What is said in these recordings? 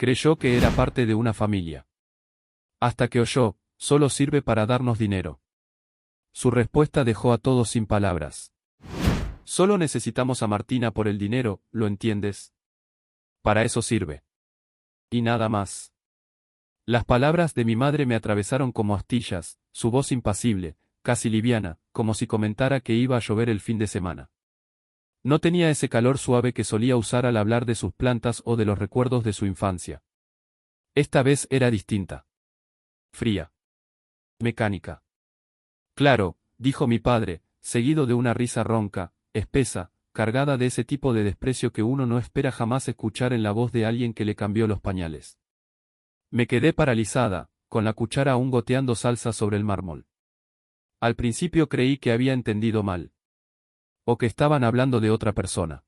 Creyó que era parte de una familia. Hasta que oyó, solo sirve para darnos dinero. Su respuesta dejó a todos sin palabras. Solo necesitamos a Martina por el dinero, ¿lo entiendes? Para eso sirve. Y nada más. Las palabras de mi madre me atravesaron como astillas, su voz impasible, casi liviana, como si comentara que iba a llover el fin de semana. No tenía ese calor suave que solía usar al hablar de sus plantas o de los recuerdos de su infancia. Esta vez era distinta. Fría. Mecánica. Claro, dijo mi padre, seguido de una risa ronca, espesa, cargada de ese tipo de desprecio que uno no espera jamás escuchar en la voz de alguien que le cambió los pañales. Me quedé paralizada, con la cuchara aún goteando salsa sobre el mármol. Al principio creí que había entendido mal. O que estaban hablando de otra persona.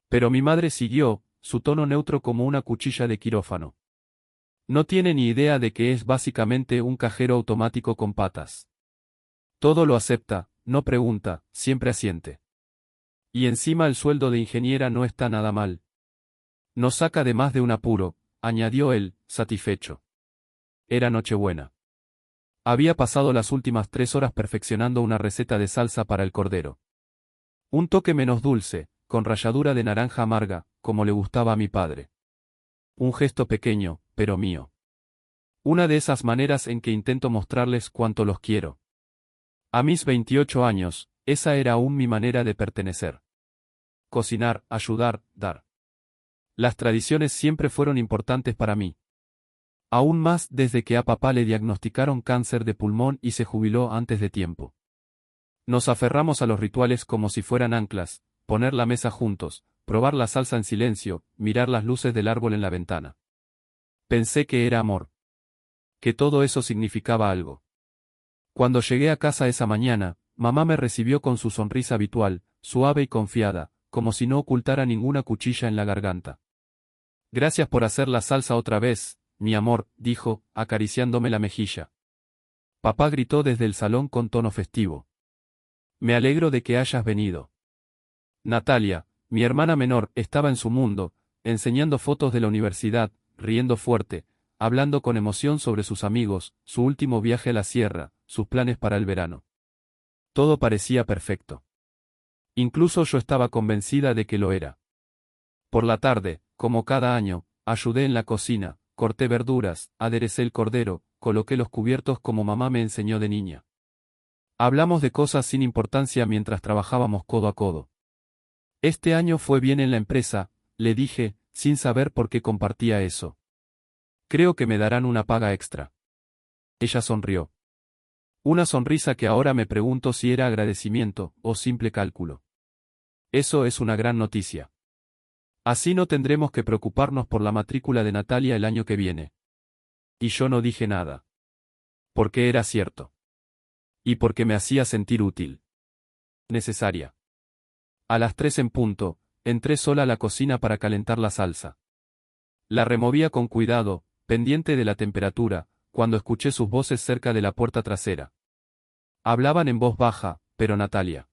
Pero mi madre siguió, su tono neutro como una cuchilla de quirófano. No tiene ni idea de que es básicamente un cajero automático con patas. Todo lo acepta, no pregunta, siempre asiente. Y encima el sueldo de ingeniera no está nada mal. Nos saca de más de un apuro, añadió él, satisfecho. Era Nochebuena. Había pasado las últimas 3 horas perfeccionando una receta de salsa para el cordero. Un toque menos dulce, con ralladura de naranja amarga, como le gustaba a mi padre. Un gesto pequeño, pero mío. Una de esas maneras en que intento mostrarles cuánto los quiero. A mis 28 años, esa era aún mi manera de pertenecer. Cocinar, ayudar, dar. Las tradiciones siempre fueron importantes para mí. Aún más desde que a papá le diagnosticaron cáncer de pulmón y se jubiló antes de tiempo. Nos aferramos a los rituales como si fueran anclas, poner la mesa juntos, probar la salsa en silencio, mirar las luces del árbol en la ventana. Pensé que era amor. Que todo eso significaba algo. Cuando llegué a casa esa mañana, mamá me recibió con su sonrisa habitual, suave y confiada, como si no ocultara ninguna cuchilla en la garganta. Gracias por hacer la salsa otra vez, mi amor, dijo, acariciándome la mejilla. Papá gritó desde el salón con tono festivo. Me alegro de que hayas venido. Natalia, mi hermana menor, estaba en su mundo, enseñando fotos de la universidad, riendo fuerte, hablando con emoción sobre sus amigos, su último viaje a la sierra, sus planes para el verano. Todo parecía perfecto. Incluso yo estaba convencida de que lo era. Por la tarde, como cada año, ayudé en la cocina, corté verduras, aderecé el cordero, coloqué los cubiertos como mamá me enseñó de niña. Hablamos de cosas sin importancia mientras trabajábamos codo a codo. Este año fue bien en la empresa, le dije, sin saber por qué compartía eso. Creo que me darán una paga extra. Ella sonrió. Una sonrisa que ahora me pregunto si era agradecimiento o simple cálculo. Eso es una gran noticia. Así no tendremos que preocuparnos por la matrícula de Natalia el año que viene. Y yo no dije nada. Porque era cierto. Y porque me hacía sentir útil. Necesaria. A las 3 en punto, entré sola a la cocina para calentar la salsa. La removía con cuidado, pendiente de la temperatura, cuando escuché sus voces cerca de la puerta trasera. Hablaban en voz baja, pero Natalia.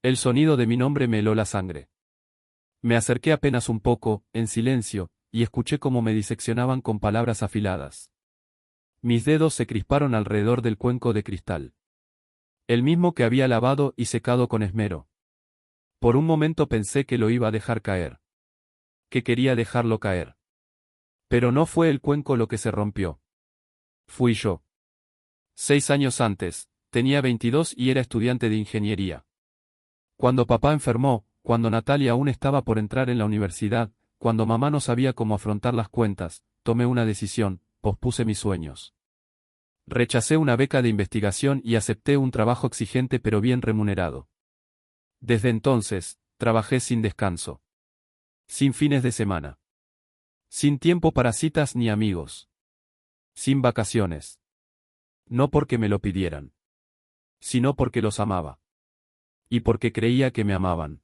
El sonido de mi nombre me heló la sangre. Me acerqué apenas un poco, en silencio, y escuché cómo me diseccionaban con palabras afiladas. Mis dedos se crisparon alrededor del cuenco de cristal. El mismo que había lavado y secado con esmero. Por un momento pensé que lo iba a dejar caer. Que quería dejarlo caer. Pero no fue el cuenco lo que se rompió. Fui yo. 6 años antes, tenía 22 y era estudiante de ingeniería. Cuando papá enfermó, cuando Natalia aún estaba por entrar en la universidad, cuando mamá no sabía cómo afrontar las cuentas, tomé una decisión, pospuse mis sueños. Rechacé una beca de investigación y acepté un trabajo exigente pero bien remunerado. Desde entonces, trabajé sin descanso. Sin fines de semana. Sin tiempo para citas ni amigos. Sin vacaciones. No porque me lo pidieran. Sino porque los amaba. Y porque creía que me amaban.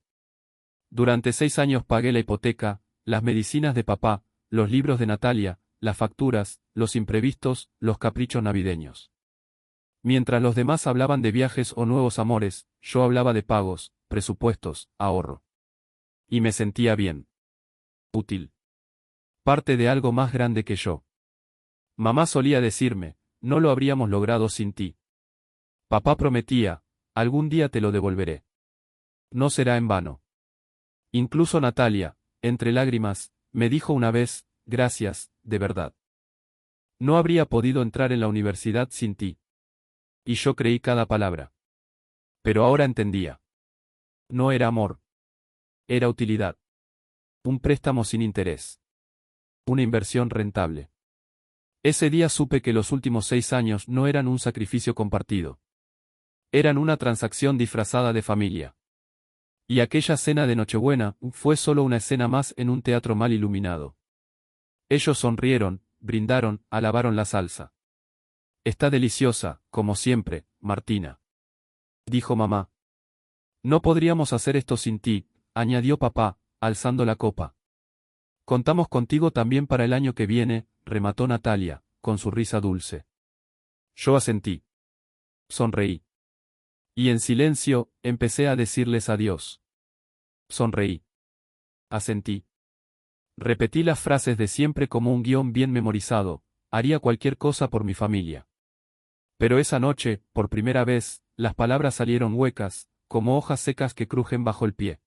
Durante 6 años pagué la hipoteca, las medicinas de papá, los libros de Natalia, las facturas, los imprevistos, los caprichos navideños. Mientras los demás hablaban de viajes o nuevos amores, yo hablaba de pagos, presupuestos, ahorro. Y me sentía bien. Útil. Parte de algo más grande que yo. Mamá solía decirme, no lo habríamos logrado sin ti. Papá prometía, algún día te lo devolveré. No será en vano. Incluso Natalia, entre lágrimas, me dijo una vez, gracias, de verdad. No habría podido entrar en la universidad sin ti. Y yo creí cada palabra. Pero ahora entendía. No era amor. Era utilidad. Un préstamo sin interés. Una inversión rentable. Ese día supe que los últimos 6 años no eran un sacrificio compartido. Eran una transacción disfrazada de familia. Y aquella cena de Nochebuena fue solo una escena más en un teatro mal iluminado. Ellos sonrieron, brindaron, alabaron la salsa. Está deliciosa, como siempre, Martina. Dijo mamá. No podríamos hacer esto sin ti, añadió papá, alzando la copa. Contamos contigo también para el año que viene, remató Natalia, con su risa dulce. Yo asentí. Sonreí. Y en silencio, empecé a decirles adiós. Sonreí. Asentí. Repetí las frases de siempre como un guión bien memorizado, haría cualquier cosa por mi familia. Pero esa noche, por primera vez, las palabras salieron huecas, como hojas secas que crujen bajo el pie.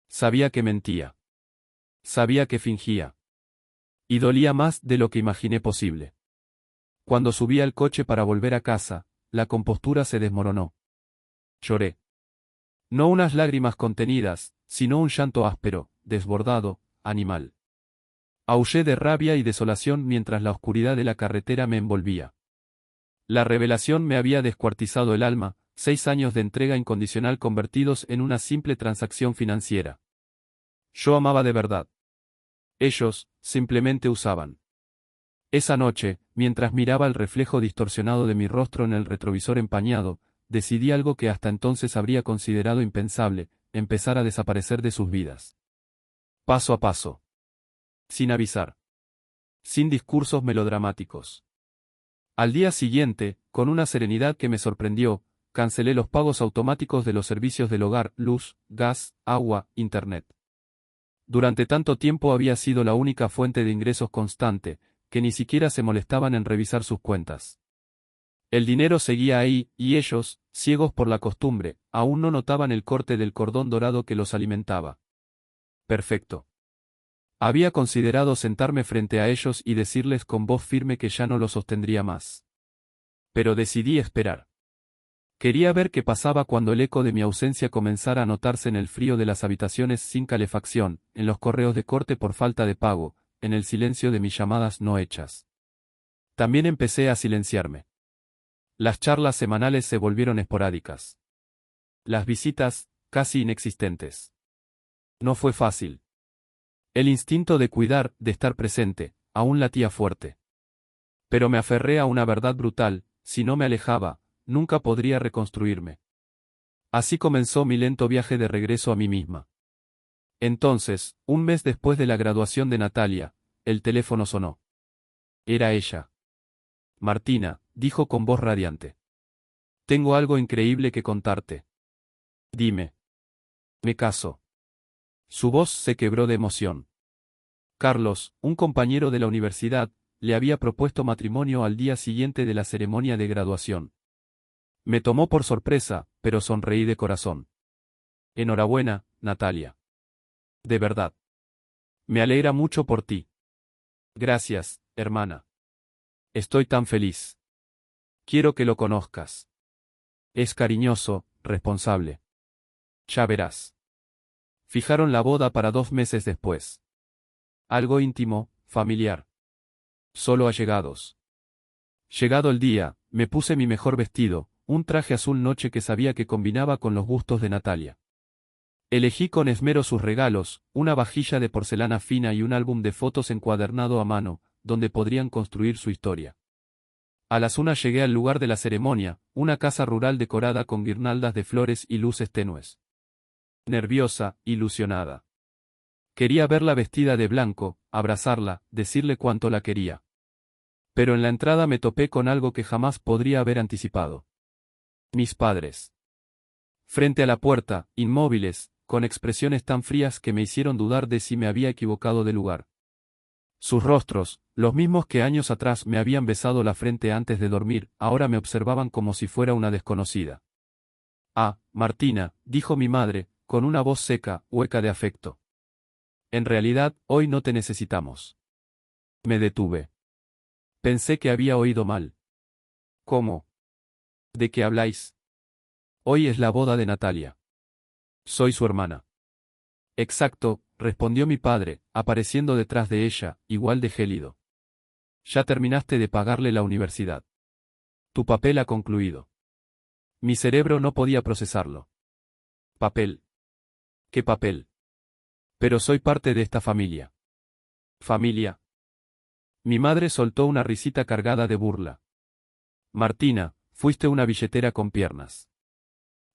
Sabía que mentía. Sabía que fingía. Y dolía más de lo que imaginé posible. Cuando subí al coche para volver a casa, la compostura se desmoronó. Lloré. No unas lágrimas contenidas, sino un llanto áspero, desbordado, animal. Aullé de rabia y desolación mientras la oscuridad de la carretera me envolvía. La revelación me había descuartizado el alma, 6 años de entrega incondicional convertidos en una simple transacción financiera. Yo amaba de verdad. Ellos, simplemente usaban. Esa noche, mientras miraba el reflejo distorsionado de mi rostro en el retrovisor empañado, decidí algo que hasta entonces habría considerado impensable, empezar a desaparecer de sus vidas. Paso a paso. Sin avisar. Sin discursos melodramáticos. Al día siguiente, con una serenidad que me sorprendió, cancelé los pagos automáticos de los servicios del hogar, luz, gas, agua, internet. Durante tanto tiempo había sido la única fuente de ingresos constante, que ni siquiera se molestaban en revisar sus cuentas. El dinero seguía ahí, y ellos, ciegos por la costumbre, aún no notaban el corte del cordón dorado que los alimentaba. Perfecto. Había considerado sentarme frente a ellos y decirles con voz firme que ya no lo sostendría más. Pero decidí esperar. Quería ver qué pasaba cuando el eco de mi ausencia comenzara a notarse en el frío de las habitaciones sin calefacción, en los correos de corte por falta de pago, en el silencio de mis llamadas no hechas. También empecé a silenciarme. Las charlas semanales se volvieron esporádicas. Las visitas, casi inexistentes. No fue fácil. El instinto de cuidar, de estar presente, aún latía fuerte. Pero me aferré a una verdad brutal, si no me alejaba, nunca podría reconstruirme. Así comenzó mi lento viaje de regreso a mí misma. Entonces, un mes después de la graduación de Natalia, el teléfono sonó. Era ella. Martina, dijo con voz radiante. Tengo algo increíble que contarte. Dime. Me caso. Su voz se quebró de emoción. Carlos, un compañero de la universidad, le había propuesto matrimonio al día siguiente de la ceremonia de graduación. Me tomó por sorpresa, pero sonreí de corazón. Enhorabuena, Natalia. De verdad. Me alegra mucho por ti. Gracias, hermana. Estoy tan feliz. Quiero que lo conozcas. Es cariñoso, responsable. Ya verás. Fijaron la boda para 2 meses después. Algo íntimo, familiar. Solo allegados. Llegado el día, me puse mi mejor vestido, un traje azul noche que sabía que combinaba con los gustos de Natalia. Elegí con esmero sus regalos, una vajilla de porcelana fina y un álbum de fotos encuadernado a mano, donde podrían construir su historia. A las 1 llegué al lugar de la ceremonia, una casa rural decorada con guirnaldas de flores y luces tenues. Nerviosa, ilusionada. Quería verla vestida de blanco, abrazarla, decirle cuánto la quería. Pero en la entrada me topé con algo que jamás podría haber anticipado. Mis padres. Frente a la puerta, inmóviles, con expresiones tan frías que me hicieron dudar de si me había equivocado de lugar. Sus rostros, los mismos que años atrás me habían besado la frente antes de dormir, ahora me observaban como si fuera una desconocida. Ah, Martina, dijo mi madre, con una voz seca, hueca de afecto. En realidad, hoy no te necesitamos. Me detuve. Pensé que había oído mal. ¿Cómo? ¿De qué habláis? Hoy es la boda de Natalia. Soy su hermana. Exacto, respondió mi padre, apareciendo detrás de ella, igual de gélido. Ya terminaste de pagarle la universidad. Tu papel ha concluido. Mi cerebro no podía procesarlo. ¿Papel? ¿Qué papel? Pero soy parte de esta familia. ¿Familia? Mi madre soltó una risita cargada de burla. Martina, fuiste una billetera con piernas.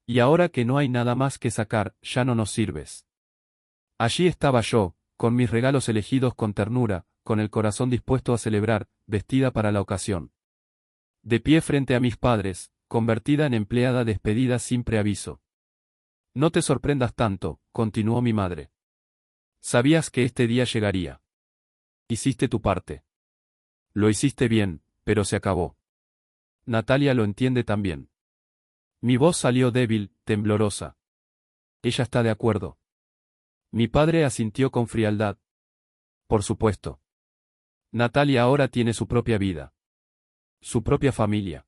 Y ahora que no hay nada más que sacar, ya no nos sirves. Allí estaba yo, con mis regalos elegidos con ternura, con el corazón dispuesto a celebrar, vestida para la ocasión. De pie frente a mis padres, convertida en empleada despedida sin preaviso. No te sorprendas tanto, continuó mi madre. Sabías que este día llegaría. Hiciste tu parte. Lo hiciste bien, pero se acabó. Natalia lo entiende también. Mi voz salió débil, temblorosa. Ella está de acuerdo. Mi padre asintió con frialdad. Por supuesto. Natalia ahora tiene su propia vida. Su propia familia.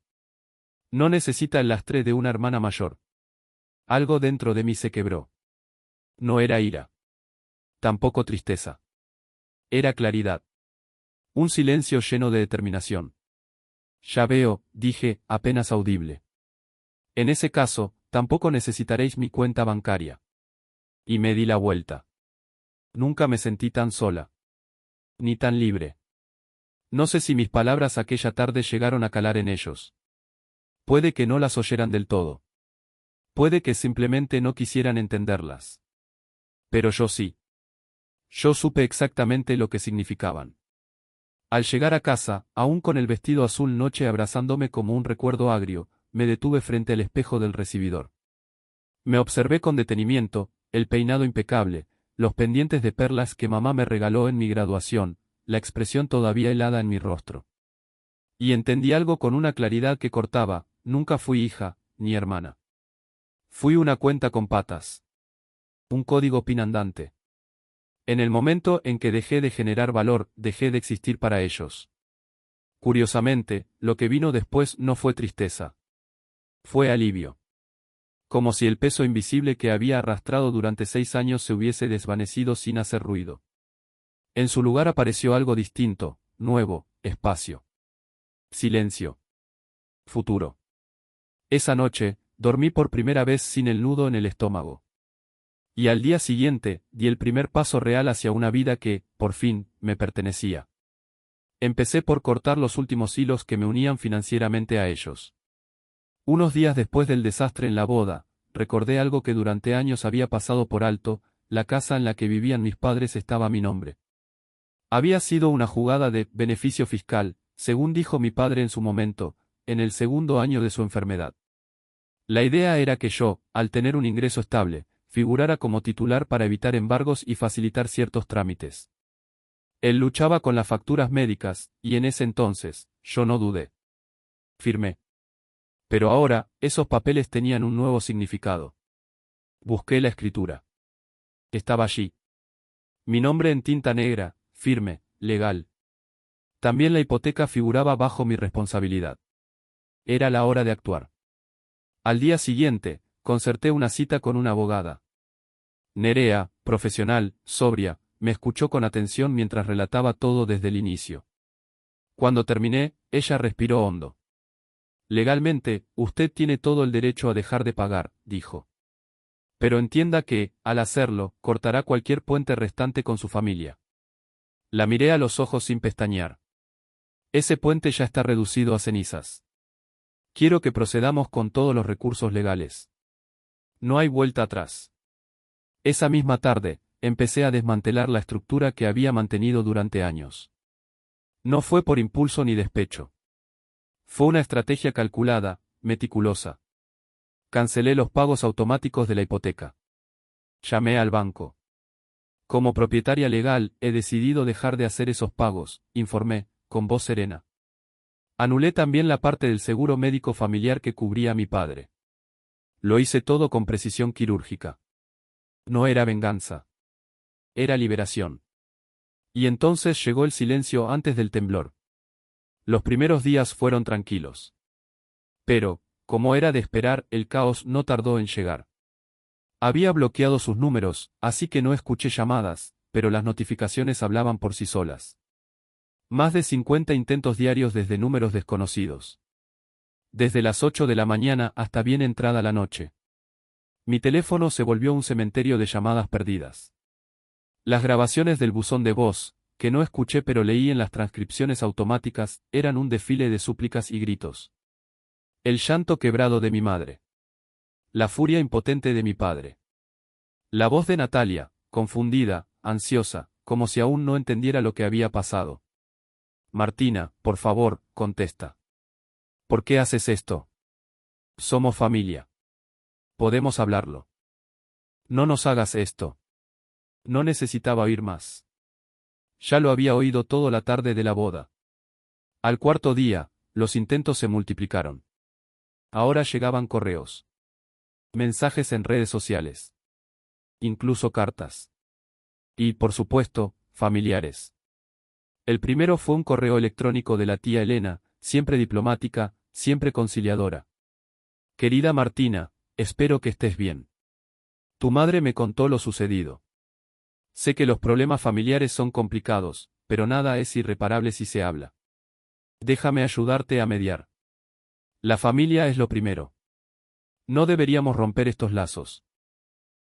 No necesita el lastre de una hermana mayor. Algo dentro de mí se quebró. No era ira. Tampoco tristeza. Era claridad. Un silencio lleno de determinación. Ya veo, dije, apenas audible. En ese caso, tampoco necesitaréis mi cuenta bancaria. Y me di la vuelta. Nunca me sentí tan sola. Ni tan libre. No sé si mis palabras aquella tarde llegaron a calar en ellos. Puede que no las oyeran del todo. Puede que simplemente no quisieran entenderlas. Pero yo sí. Yo supe exactamente lo que significaban. Al llegar a casa, aún con el vestido azul noche abrazándome como un recuerdo agrio, me detuve frente al espejo del recibidor. Me observé con detenimiento, el peinado impecable, los pendientes de perlas que mamá me regaló en mi graduación, la expresión todavía helada en mi rostro. Y entendí algo con una claridad que cortaba: nunca fui hija, ni hermana. Fui una cuenta con patas. Un código PIN andante. En el momento en que dejé de generar valor, dejé de existir para ellos. Curiosamente, lo que vino después no fue tristeza. Fue alivio. Como si el peso invisible que había arrastrado durante 6 años se hubiese desvanecido sin hacer ruido. En su lugar apareció algo distinto, nuevo: espacio. Silencio. Futuro. Esa noche, dormí por primera vez sin el nudo en el estómago. Y al día siguiente, di el primer paso real hacia una vida que, por fin, me pertenecía. Empecé por cortar los últimos hilos que me unían financieramente a ellos. Unos días después del desastre en la boda, recordé algo que durante años había pasado por alto: la casa en la que vivían mis padres estaba a mi nombre. Había sido una jugada de beneficio fiscal, según dijo mi padre en su momento, en el segundo año de su enfermedad. La idea era que yo, al tener un ingreso estable, figurara como titular para evitar embargos y facilitar ciertos trámites. Él luchaba con las facturas médicas, y en ese entonces, yo no dudé. Firmé. Pero ahora, esos papeles tenían un nuevo significado. Busqué la escritura. Estaba allí. Mi nombre en tinta negra, firme, legal. También la hipoteca figuraba bajo mi responsabilidad. Era la hora de actuar. Al día siguiente, concerté una cita con una abogada. Nerea, profesional, sobria, me escuchó con atención mientras relataba todo desde el inicio. Cuando terminé, ella respiró hondo. Legalmente, usted tiene todo el derecho a dejar de pagar, dijo. Pero entienda que, al hacerlo, cortará cualquier puente restante con su familia. La miré a los ojos sin pestañear. Ese puente ya está reducido a cenizas. Quiero que procedamos con todos los recursos legales. No hay vuelta atrás. Esa misma tarde, empecé a desmantelar la estructura que había mantenido durante años. No fue por impulso ni despecho. Fue una estrategia calculada, meticulosa. Cancelé los pagos automáticos de la hipoteca. Llamé al banco. Como propietaria legal, he decidido dejar de hacer esos pagos, informé, con voz serena. Anulé también la parte del seguro médico familiar que cubría a mi padre. Lo hice todo con precisión quirúrgica. No era venganza. Era liberación. Y entonces llegó el silencio antes del temblor. Los primeros días fueron tranquilos. Pero, como era de esperar, el caos no tardó en llegar. Había bloqueado sus números, así que no escuché llamadas, pero las notificaciones hablaban por sí solas. Más de 50 intentos diarios desde números desconocidos. Desde las 8 de la mañana hasta bien entrada la noche. Mi teléfono se volvió un cementerio de llamadas perdidas. Las grabaciones del buzón de voz, que no escuché pero leí en las transcripciones automáticas, eran un desfile de súplicas y gritos. El llanto quebrado de mi madre. La furia impotente de mi padre. La voz de Natalia, confundida, ansiosa, como si aún no entendiera lo que había pasado. Martina, por favor, contesta. ¿Por qué haces esto? Somos familia. Podemos hablarlo. No nos hagas esto. No necesitaba oír más. Ya lo había oído toda la tarde de la boda. Al cuarto día, los intentos se multiplicaron. Ahora llegaban correos. Mensajes en redes sociales. Incluso cartas. Y, por supuesto, familiares. El primero fue un correo electrónico de la tía Elena, siempre diplomática, siempre conciliadora. Querida Martina, espero que estés bien. Tu madre me contó lo sucedido. Sé que los problemas familiares son complicados, pero nada es irreparable si se habla. Déjame ayudarte a mediar. La familia es lo primero. No deberíamos romper estos lazos.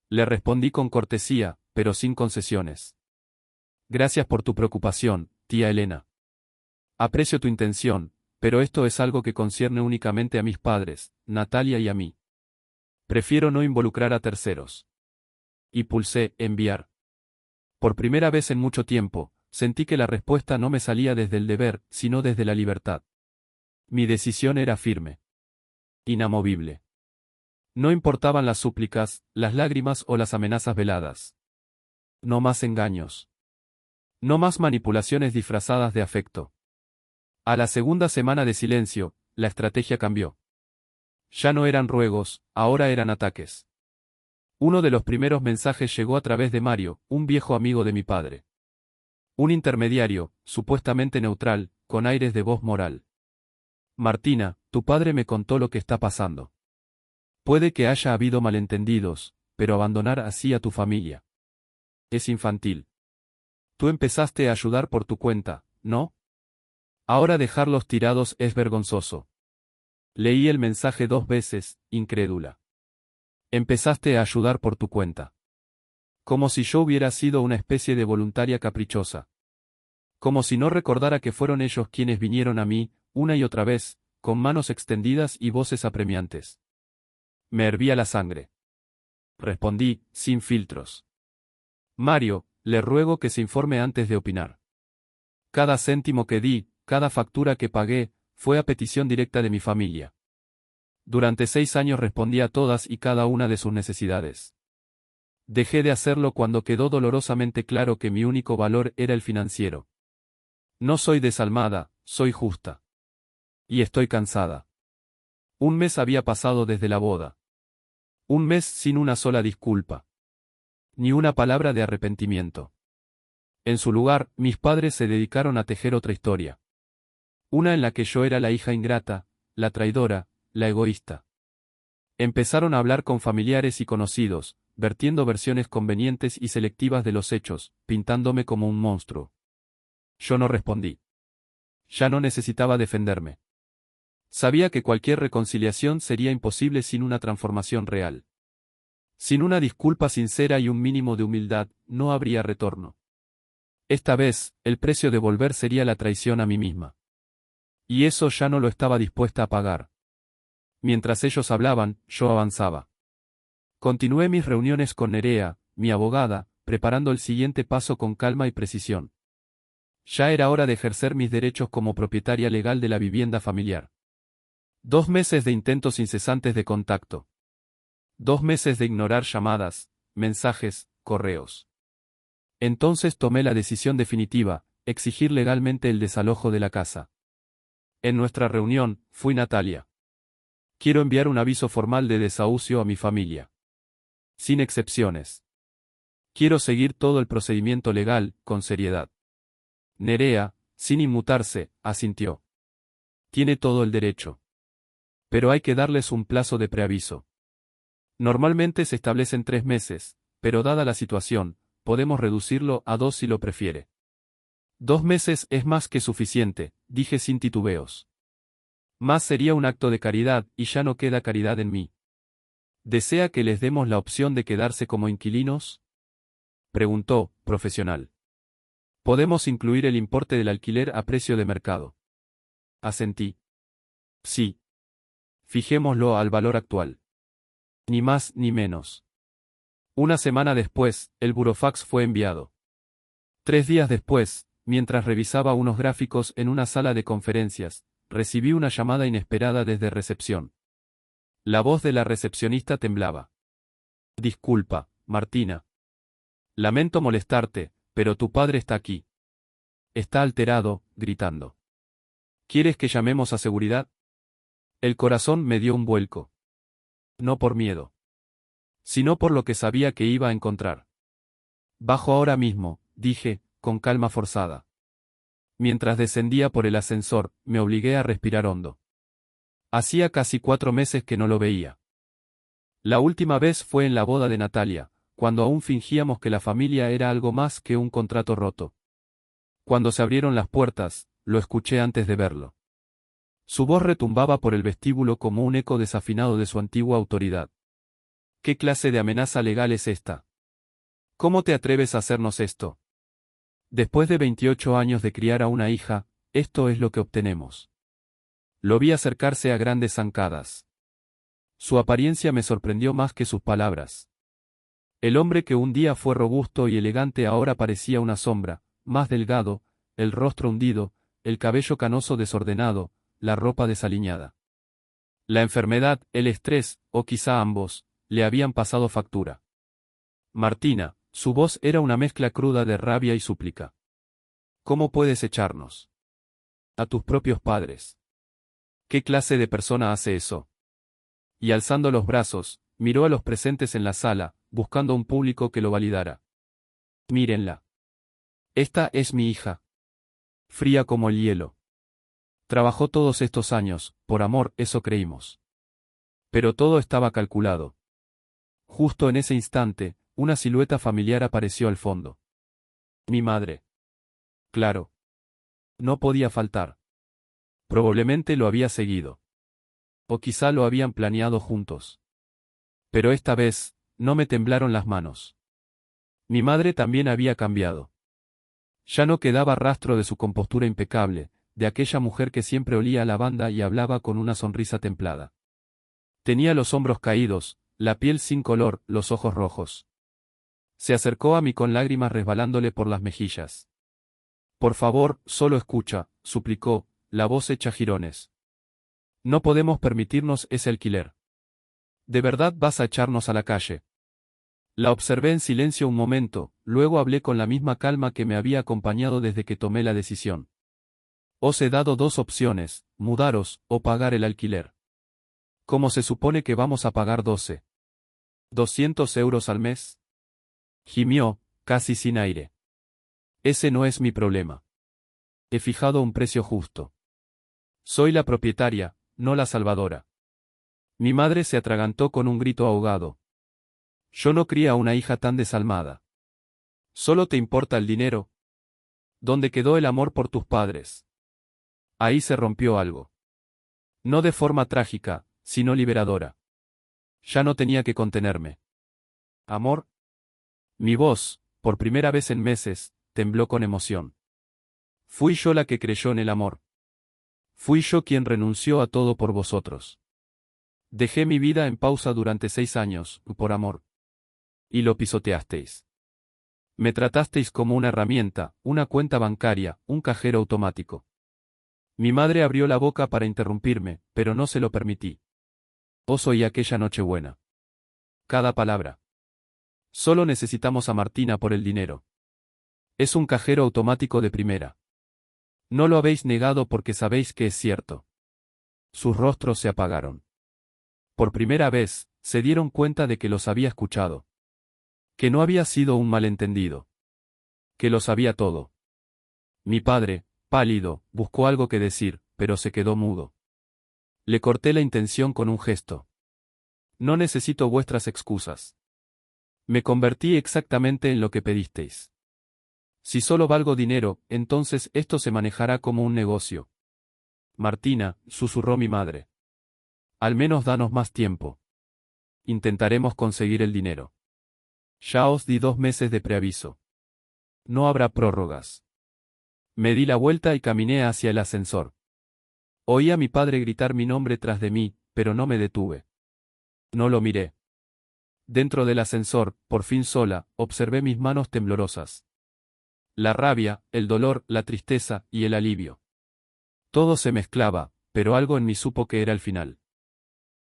Le respondí con cortesía, pero sin concesiones. Gracias por tu preocupación, tía Elena. Aprecio tu intención, pero esto es algo que concierne únicamente a mis padres, Natalia y a mí. Prefiero no involucrar a terceros. Y pulsé enviar. Por primera vez en mucho tiempo, sentí que la respuesta no me salía desde el deber, sino desde la libertad. Mi decisión era firme. Inamovible. No importaban las súplicas, las lágrimas o las amenazas veladas. No más engaños. No más manipulaciones disfrazadas de afecto. A la segunda semana de silencio, la estrategia cambió. Ya no eran ruegos, ahora eran ataques. Uno de los primeros mensajes llegó a través de Mario, un viejo amigo de mi padre. Un intermediario, supuestamente neutral, con aires de voz moral. Martina, tu padre me contó lo que está pasando. Puede que haya habido malentendidos, pero abandonar así a tu familia es infantil. Tú empezaste a ayudar por tu cuenta, ¿no? Ahora dejarlos tirados es vergonzoso. Leí el mensaje 2 veces, incrédula. Empezaste a ayudar por tu cuenta. Como si yo hubiera sido una especie de voluntaria caprichosa. Como si no recordara que fueron ellos quienes vinieron a mí, una y otra vez, con manos extendidas y voces apremiantes. Me hervía la sangre. Respondí, sin filtros. Mario, le ruego que se informe antes de opinar. Cada céntimo que di, cada factura que pagué, fue a petición directa de mi familia. Durante 6 años respondí a todas y cada una de sus necesidades. Dejé de hacerlo cuando quedó dolorosamente claro que mi único valor era el financiero. No soy desalmada, soy justa. Y estoy cansada. Un mes había pasado desde la boda. Un mes sin una sola disculpa. Ni una palabra de arrepentimiento. En su lugar, mis padres se dedicaron a tejer otra historia. Una en la que yo era la hija ingrata, la traidora, la egoísta. Empezaron a hablar con familiares y conocidos, vertiendo versiones convenientes y selectivas de los hechos, pintándome como un monstruo. Yo no respondí. Ya no necesitaba defenderme. Sabía que cualquier reconciliación sería imposible sin una transformación real. Sin una disculpa sincera y un mínimo de humildad, no habría retorno. Esta vez, el precio de volver sería la traición a mí misma. Y eso ya no lo estaba dispuesta a pagar. Mientras ellos hablaban, yo avanzaba. Continué mis reuniones con Nerea, mi abogada, preparando el siguiente paso con calma y precisión. Ya era hora de ejercer mis derechos como propietaria legal de la vivienda familiar. 2 meses de intentos incesantes de contacto. 2 meses de ignorar llamadas, mensajes, correos. Entonces tomé la decisión definitiva, exigir legalmente el desalojo de la casa. En nuestra reunión, fui Natalia. Quiero enviar un aviso formal de desahucio a mi familia. Sin excepciones. Quiero seguir todo el procedimiento legal, con seriedad. Nerea, sin inmutarse, asintió. Tiene todo el derecho. Pero hay que darles un plazo de preaviso. Normalmente se establecen 3 meses, pero dada la situación, podemos reducirlo a 2 si lo prefiere. 2 meses es más que suficiente, dije sin titubeos. Más sería un acto de caridad, y ya no queda caridad en mí. ¿Desea que les demos la opción de quedarse como inquilinos? Preguntó, profesional. Podemos incluir el importe del alquiler a precio de mercado. Asentí. Sí. Fijémoslo al valor actual. Ni más ni menos. Una semana después, el burofax fue enviado. 3 días después, mientras revisaba unos gráficos en una sala de conferencias, recibí una llamada inesperada desde recepción. La voz de la recepcionista temblaba. Disculpa, Martina. Lamento molestarte, pero tu padre está aquí. Está alterado, gritando. ¿Quieres que llamemos a seguridad? El corazón me dio un vuelco. No por miedo, sino por lo que sabía que iba a encontrar. Bajo ahora mismo, dije, con calma forzada. Mientras descendía por el ascensor, me obligué a respirar hondo. Hacía casi 4 meses que no lo veía. La última vez fue en la boda de Natalia, cuando aún fingíamos que la familia era algo más que un contrato roto. Cuando se abrieron las puertas, lo escuché antes de verlo. Su voz retumbaba por el vestíbulo como un eco desafinado de su antigua autoridad. ¿Qué clase de amenaza legal es esta? ¿Cómo te atreves a hacernos esto? Después de 28 años de criar a una hija, esto es lo que obtenemos. Lo vi acercarse a grandes zancadas. Su apariencia me sorprendió más que sus palabras. El hombre que un día fue robusto y elegante ahora parecía una sombra, más delgado, el rostro hundido, el cabello canoso desordenado, la ropa desaliñada. La enfermedad, el estrés, o quizá ambos, le habían pasado factura. Martina, su voz era una mezcla cruda de rabia y súplica. ¿Cómo puedes echarnos? A tus propios padres. ¿Qué clase de persona hace eso? Y alzando los brazos, miró a los presentes en la sala, buscando un público que lo validara. Mírenla. Esta es mi hija. Fría como el hielo. Trabajó todos estos años, por amor, eso creímos. Pero todo estaba calculado. Justo en ese instante, una silueta familiar apareció al fondo. Mi madre. Claro. No podía faltar. Probablemente lo había seguido. O quizá lo habían planeado juntos. Pero esta vez, no me temblaron las manos. Mi madre también había cambiado. Ya no quedaba rastro de su compostura impecable, de aquella mujer que siempre olía a lavanda y hablaba con una sonrisa templada. Tenía los hombros caídos, la piel sin color, los ojos rojos. Se acercó a mí con lágrimas resbalándole por las mejillas. Por favor, solo escucha, suplicó, la voz hecha jirones. No podemos permitirnos ese alquiler. ¿De verdad vas a echarnos a la calle? La observé en silencio un momento, luego hablé con la misma calma que me había acompañado desde que tomé la decisión. Os he dado 2 opciones, mudaros, o pagar el alquiler. ¿Cómo se supone que vamos a pagar 12? ¿200 euros al mes? Gimió, casi sin aire. Ese no es mi problema. He fijado un precio justo. Soy la propietaria, no la salvadora. Mi madre se atragantó con un grito ahogado. Yo no cría a una hija tan desalmada. ¿Solo te importa el dinero? ¿Dónde quedó el amor por tus padres? Ahí se rompió algo. No de forma trágica, sino liberadora. Ya no tenía que contenerme. ¿Amor? Mi voz, por primera vez en meses, tembló con emoción. Fui yo la que creyó en el amor. Fui yo quien renunció a todo por vosotros. Dejé mi vida en pausa durante 6 años, por amor. Y lo pisoteasteis. Me tratasteis como una herramienta, una cuenta bancaria, un cajero automático. Mi madre abrió la boca para interrumpirme, pero no se lo permití. Os oí aquella Nochebuena. Cada palabra. Solo necesitamos a Martina por el dinero. Es un cajero automático de primera. No lo habéis negado porque sabéis que es cierto. Sus rostros se apagaron. Por primera vez, se dieron cuenta de que los había escuchado. Que no había sido un malentendido. Que lo sabía todo. Mi padre, pálido, buscó algo que decir, pero se quedó mudo. Le corté la intención con un gesto. No necesito vuestras excusas. Me convertí exactamente en lo que pedisteis. Si solo valgo dinero, entonces esto se manejará como un negocio. Martina, susurró mi madre. Al menos danos más tiempo. Intentaremos conseguir el dinero. Ya os di 2 meses de preaviso. No habrá prórrogas. Me di la vuelta y caminé hacia el ascensor. Oí a mi padre gritar mi nombre tras de mí, pero no me detuve. No lo miré. Dentro del ascensor, por fin sola, observé mis manos temblorosas. La rabia, el dolor, la tristeza y el alivio. Todo se mezclaba, pero algo en mí supo que era el final.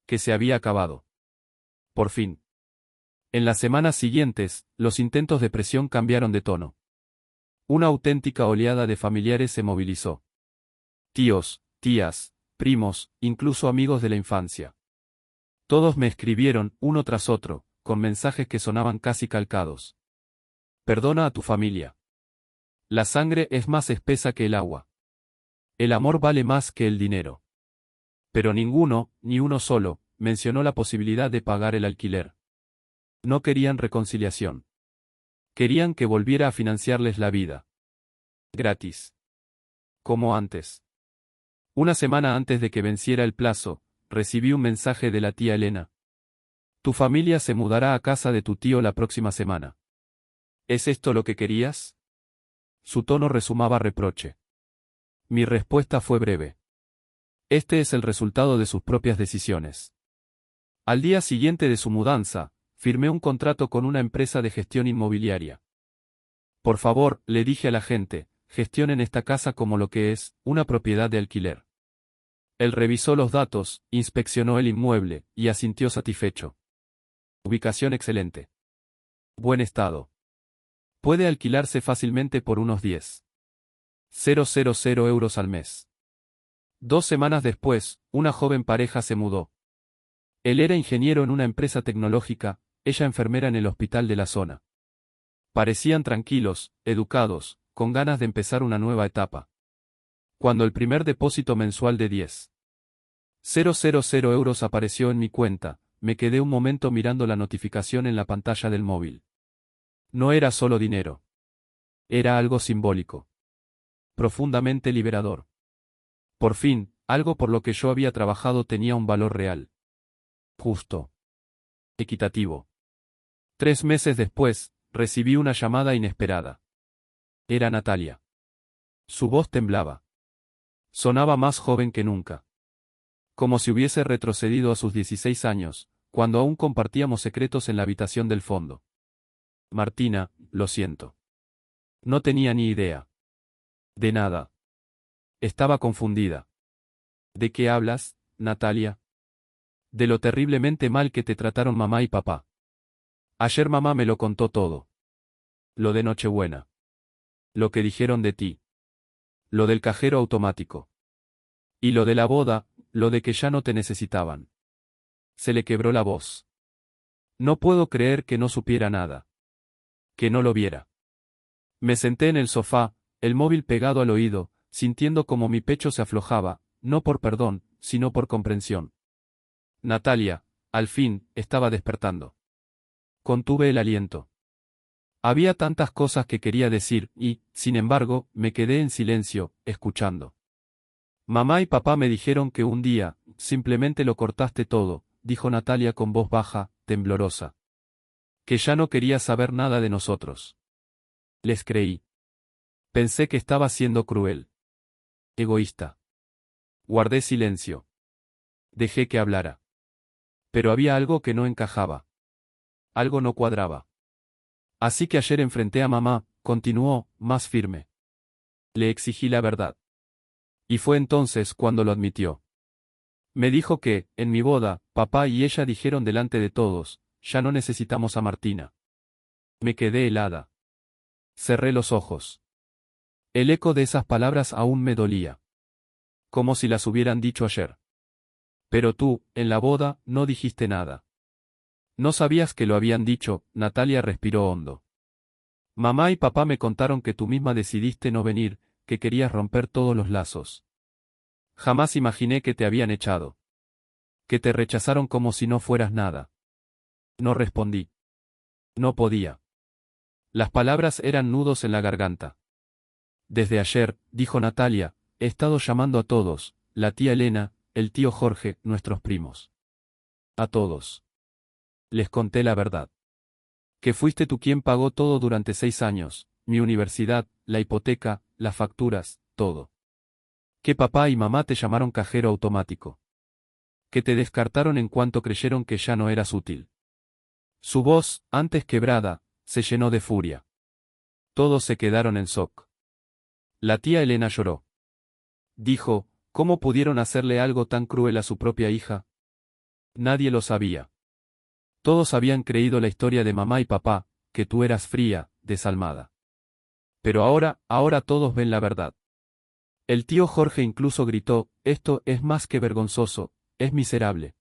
Que se había acabado. Por fin. En las semanas siguientes, los intentos de presión cambiaron de tono. Una auténtica oleada de familiares se movilizó. Tíos, tías, primos, incluso amigos de la infancia. Todos me escribieron, uno tras otro, con mensajes que sonaban casi calcados. Perdona a tu familia. La sangre es más espesa que el agua. El amor vale más que el dinero. Pero ninguno, ni uno solo, mencionó la posibilidad de pagar el alquiler. No querían reconciliación. Querían que volviera a financiarles la vida. Gratis. Como antes. Una semana antes de que venciera el plazo, recibí un mensaje de la tía Elena. Tu familia se mudará a casa de tu tío la próxima semana. ¿Es esto lo que querías? Su tono resumaba reproche. Mi respuesta fue breve. Este es el resultado de sus propias decisiones. Al día siguiente de su mudanza, firmé un contrato con una empresa de gestión inmobiliaria. Por favor, le dije a la gente, gestionen esta casa como lo que es, una propiedad de alquiler. Él revisó los datos, inspeccionó el inmueble, y asintió satisfecho. Ubicación excelente. Buen estado. Puede alquilarse fácilmente por unos 10.000 euros al mes. 2 semanas después, una joven pareja se mudó. Él era ingeniero en una empresa tecnológica, ella enfermera en el hospital de la zona. Parecían tranquilos, educados, con ganas de empezar una nueva etapa. Cuando el primer depósito mensual de 10.000 euros apareció en mi cuenta, me quedé un momento mirando la notificación en la pantalla del móvil. No era solo dinero. Era algo simbólico. Profundamente liberador. Por fin, algo por lo que yo había trabajado tenía un valor real. Justo. Equitativo. 3 meses después, recibí una llamada inesperada. Era Natalia. Su voz temblaba. Sonaba más joven que nunca. Como si hubiese retrocedido a sus 16 años, cuando aún compartíamos secretos en la habitación del fondo. Martina, lo siento. No tenía ni idea. De nada. Estaba confundida. ¿De qué hablas, Natalia? De lo terriblemente mal que te trataron mamá y papá. Ayer mamá me lo contó todo. Lo de Nochebuena. Lo que dijeron de ti. Lo del cajero automático. Y lo de la boda, lo de que ya no te necesitaban. Se le quebró la voz. No puedo creer que no supiera nada. Que no lo viera. Me senté en el sofá, el móvil pegado al oído, sintiendo como mi pecho se aflojaba, no por perdón, sino por comprensión. Natalia, al fin, estaba despertando. Contuve el aliento. Había tantas cosas que quería decir y, sin embargo, me quedé en silencio, escuchando. Mamá y papá me dijeron que un día, simplemente lo cortaste todo, dijo Natalia con voz baja, temblorosa. Que ya no quería saber nada de nosotros. Les creí. Pensé que estaba siendo cruel. Egoísta. Guardé silencio. Dejé que hablara. Pero había algo que no encajaba. Algo no cuadraba. Así que ayer enfrenté a mamá, continuó, más firme. Le exigí la verdad. Y fue entonces cuando lo admitió. Me dijo que, en mi boda, papá y ella dijeron delante de todos, ya no necesitamos a Martina. Me quedé helada. Cerré los ojos. El eco de esas palabras aún me dolía. Como si las hubieran dicho ayer. Pero tú, en la boda, no dijiste nada. No sabías que lo habían dicho. Natalia respiró hondo. Mamá y papá me contaron que tú misma decidiste no venir, que querías romper todos los lazos. Jamás imaginé que te habían echado. Que te rechazaron como si no fueras nada. No respondí. No podía. Las palabras eran nudos en la garganta. Desde ayer, dijo Natalia, he estado llamando a todos, la tía Elena, el tío Jorge, nuestros primos. A todos. Les conté la verdad. Que fuiste tú quien pagó todo durante 6 años, mi universidad, la hipoteca, las facturas, todo. Que papá y mamá te llamaron cajero automático. Que te descartaron en cuanto creyeron que ya no eras útil. Su voz, antes quebrada, se llenó de furia. Todos se quedaron en shock. La tía Elena lloró. Dijo, ¿cómo pudieron hacerle algo tan cruel a su propia hija? Nadie lo sabía. Todos habían creído la historia de mamá y papá, que tú eras fría, desalmada. Pero ahora todos ven la verdad. El tío Jorge incluso gritó, esto es más que vergonzoso, es miserable.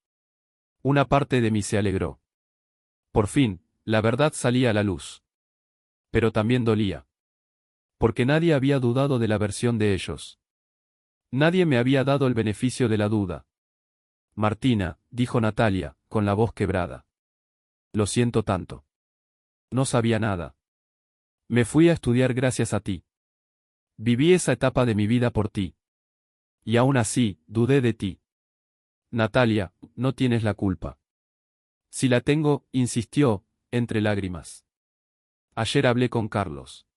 Una parte de mí se alegró. Por fin, la verdad salía a la luz. Pero también dolía. Porque nadie había dudado de la versión de ellos. Nadie me había dado el beneficio de la duda. Martina, dijo Natalia, con la voz quebrada. Lo siento tanto. No sabía nada. Me fui a estudiar gracias a ti. Viví esa etapa de mi vida por ti. Y aún así, dudé de ti. Natalia, no tienes la culpa. Si la tengo, insistió, entre lágrimas. Ayer hablé con Carlos.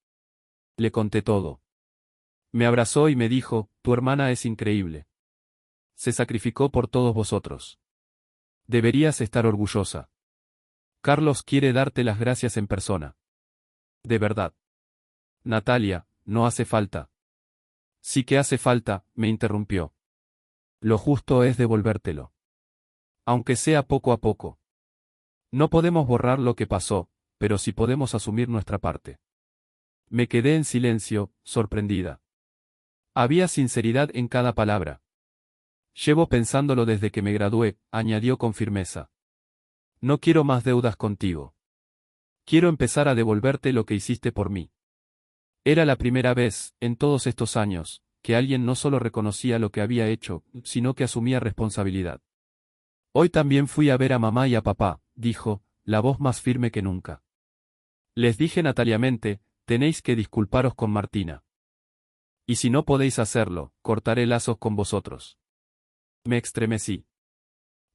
Le conté todo. Me abrazó y me dijo, tu hermana es increíble. Se sacrificó por todos vosotros. Deberías estar orgullosa. Carlos quiere darte las gracias en persona. De verdad. Natalia, no hace falta. Sí que hace falta, me interrumpió. Lo justo es devolvértelo. Aunque sea poco a poco. No podemos borrar lo que pasó, pero sí podemos asumir nuestra parte. Me quedé en silencio, sorprendida. Había sinceridad en cada palabra. Llevo pensándolo desde que me gradué, añadió con firmeza. No quiero más deudas contigo. Quiero empezar a devolverte lo que hiciste por mí. Era la primera vez, en todos estos años, que alguien no solo reconocía lo que había hecho, sino que asumía responsabilidad. Hoy también fui a ver a mamá y a papá, dijo, la voz más firme que nunca. Les dije nataliamente, tenéis que disculparos con Martina. Y si no podéis hacerlo, cortaré lazos con vosotros. Me estremecí.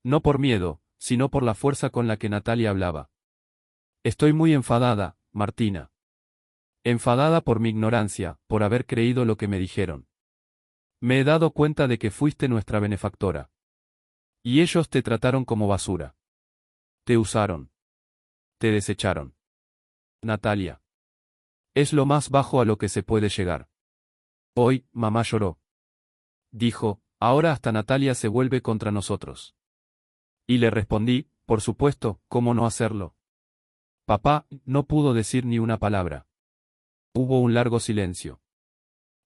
No por miedo, sino por la fuerza con la que Natalia hablaba. Estoy muy enfadada, Martina. Enfadada por mi ignorancia, por haber creído lo que me dijeron. Me he dado cuenta de que fuiste nuestra benefactora. Y ellos te trataron como basura. Te usaron. Te desecharon. Natalia. Es lo más bajo a lo que se puede llegar. Hoy, mamá lloró. Dijo, ahora hasta Natalia se vuelve contra nosotros. Y le respondí, por supuesto, ¿cómo no hacerlo? Papá no pudo decir ni una palabra. Hubo un largo silencio.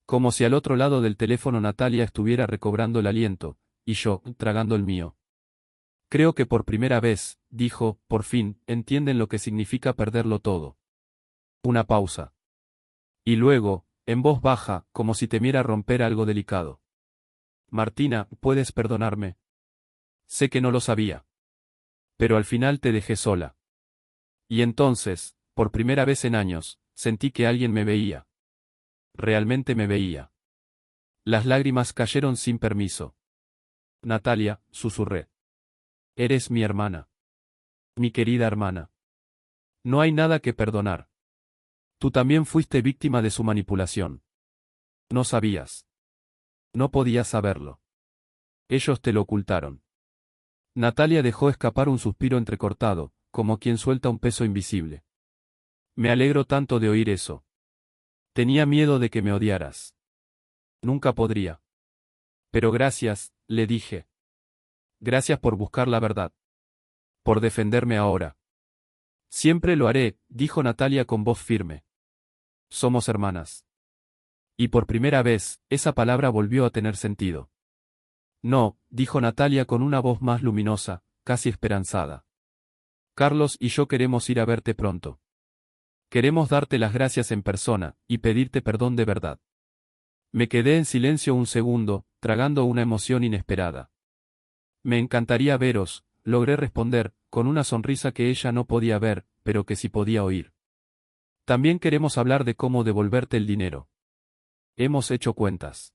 Como si al otro lado del teléfono Natalia estuviera recobrando el aliento, y yo, tragando el mío. Creo que por primera vez, dijo, por fin, entienden lo que significa perderlo todo. Una pausa. Y luego, en voz baja, como si temiera romper algo delicado. Martina, ¿puedes perdonarme? Sé que no lo sabía. Pero al final te dejé sola. Y entonces, por primera vez en años, sentí que alguien me veía. Realmente me veía. Las lágrimas cayeron sin permiso. Natalia, susurré. Eres mi hermana. Mi querida hermana. No hay nada que perdonar. Tú también fuiste víctima de su manipulación. No sabías. No podías saberlo. Ellos te lo ocultaron. Natalia dejó escapar un suspiro entrecortado, como quien suelta un peso invisible. Me alegro tanto de oír eso. Tenía miedo de que me odiaras. Nunca podría. Pero gracias, le dije. Gracias por buscar la verdad. Por defenderme ahora. Siempre lo haré, dijo Natalia con voz firme. somos hermanas. Y por primera vez, esa palabra volvió a tener sentido. No, dijo Natalia con una voz más luminosa, casi esperanzada. Carlos y yo queremos ir a verte pronto. Queremos darte las gracias en persona, y pedirte perdón de verdad. Me quedé en silencio un segundo, tragando una emoción inesperada. Me encantaría veros, logré responder, con una sonrisa que ella no podía ver, pero que sí podía oír. También queremos hablar de cómo devolverte el dinero. Hemos hecho cuentas.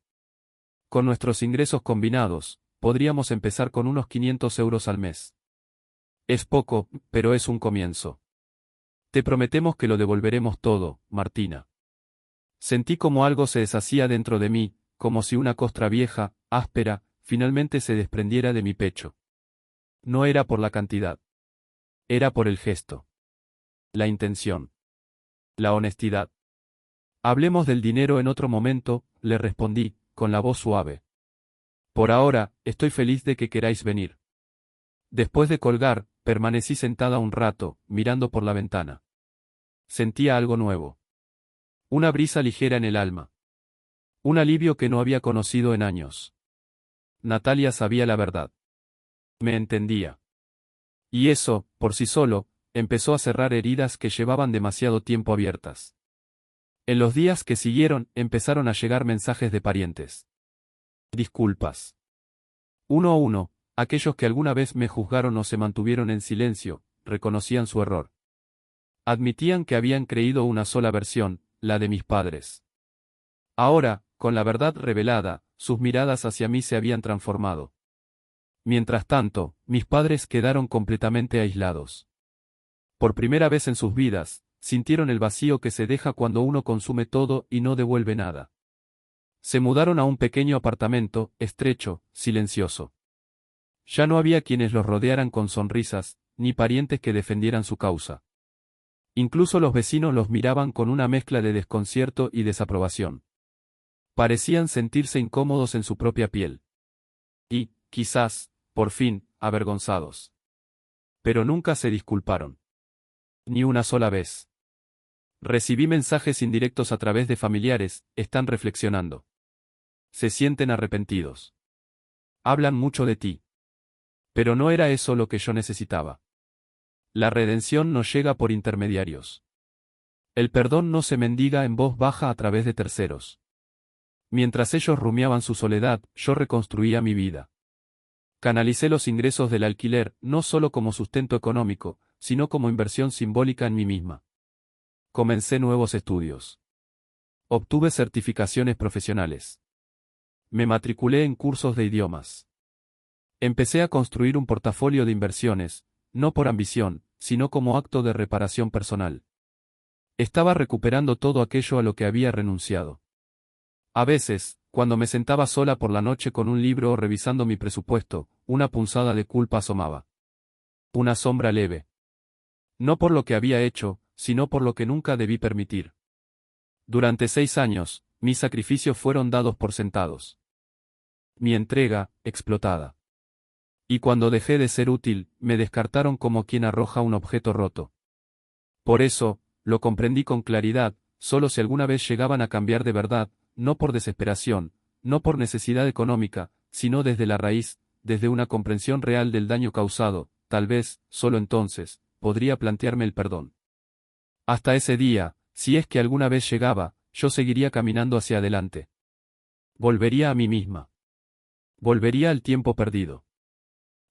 Con nuestros ingresos combinados, podríamos empezar con unos 500 euros al mes. Es poco, pero es un comienzo. Te prometemos que lo devolveremos todo, Martina. Sentí como algo se deshacía dentro de mí, como si una costra vieja, áspera, finalmente se desprendiera de mi pecho. No era por la cantidad. Era por el gesto. La intención. La honestidad. Hablemos del dinero en otro momento, le respondí, con la voz suave. Por ahora, estoy feliz de que queráis venir. Después de colgar, permanecí sentada un rato, mirando por la ventana. Sentía algo nuevo. Una brisa ligera en el alma. Un alivio que no había conocido en años. Natalia sabía la verdad. Me entendía. Y eso, por sí solo, empezó a cerrar heridas que llevaban demasiado tiempo abiertas. En los días que siguieron, empezaron a llegar mensajes de parientes. Disculpas. Uno a uno, aquellos que alguna vez me juzgaron o se mantuvieron en silencio, reconocían su error. Admitían que habían creído una sola versión, la de mis padres. Ahora, con la verdad revelada, sus miradas hacia mí se habían transformado. Mientras tanto, mis padres quedaron completamente aislados. Por primera vez en sus vidas, sintieron el vacío que se deja cuando uno consume todo y no devuelve nada. Se mudaron a un pequeño apartamento, estrecho, silencioso. Ya no había quienes los rodearan con sonrisas, ni parientes que defendieran su causa. Incluso los vecinos los miraban con una mezcla de desconcierto y desaprobación. Parecían sentirse incómodos en su propia piel. Y, quizás, por fin, avergonzados. Pero nunca se disculparon. Ni una sola vez. Recibí mensajes indirectos a través de familiares, están reflexionando. Se sienten arrepentidos. Hablan mucho de ti. Pero no era eso lo que yo necesitaba. La redención no llega por intermediarios. El perdón no se mendiga en voz baja a través de terceros. Mientras ellos rumiaban su soledad, yo reconstruía mi vida. Canalicé los ingresos del alquiler, no solo como sustento económico, sino como inversión simbólica en mí misma. Comencé nuevos estudios. Obtuve certificaciones profesionales. Me matriculé en cursos de idiomas. Empecé a construir un portafolio de inversiones, no por ambición, sino como acto de reparación personal. Estaba recuperando todo aquello a lo que había renunciado. A veces, cuando me sentaba sola por la noche con un libro o revisando mi presupuesto, una punzada de culpa asomaba. Una sombra leve. No por lo que había hecho, sino por lo que nunca debí permitir. Durante 6 años, mis sacrificios fueron dados por sentados. Mi entrega, explotada. Y cuando dejé de ser útil, me descartaron como quien arroja un objeto roto. Por eso, lo comprendí con claridad, solo si alguna vez llegaban a cambiar de verdad, no por desesperación, no por necesidad económica, sino desde la raíz, desde una comprensión real del daño causado, tal vez, solo entonces, podría plantearme el perdón. Hasta ese día, si es que alguna vez llegaba, yo seguiría caminando hacia adelante. Volvería a mí misma. Volvería al tiempo perdido.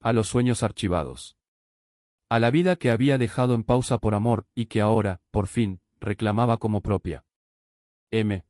A los sueños archivados. A la vida que había dejado en pausa por amor, y que ahora, por fin, reclamaba como propia. M.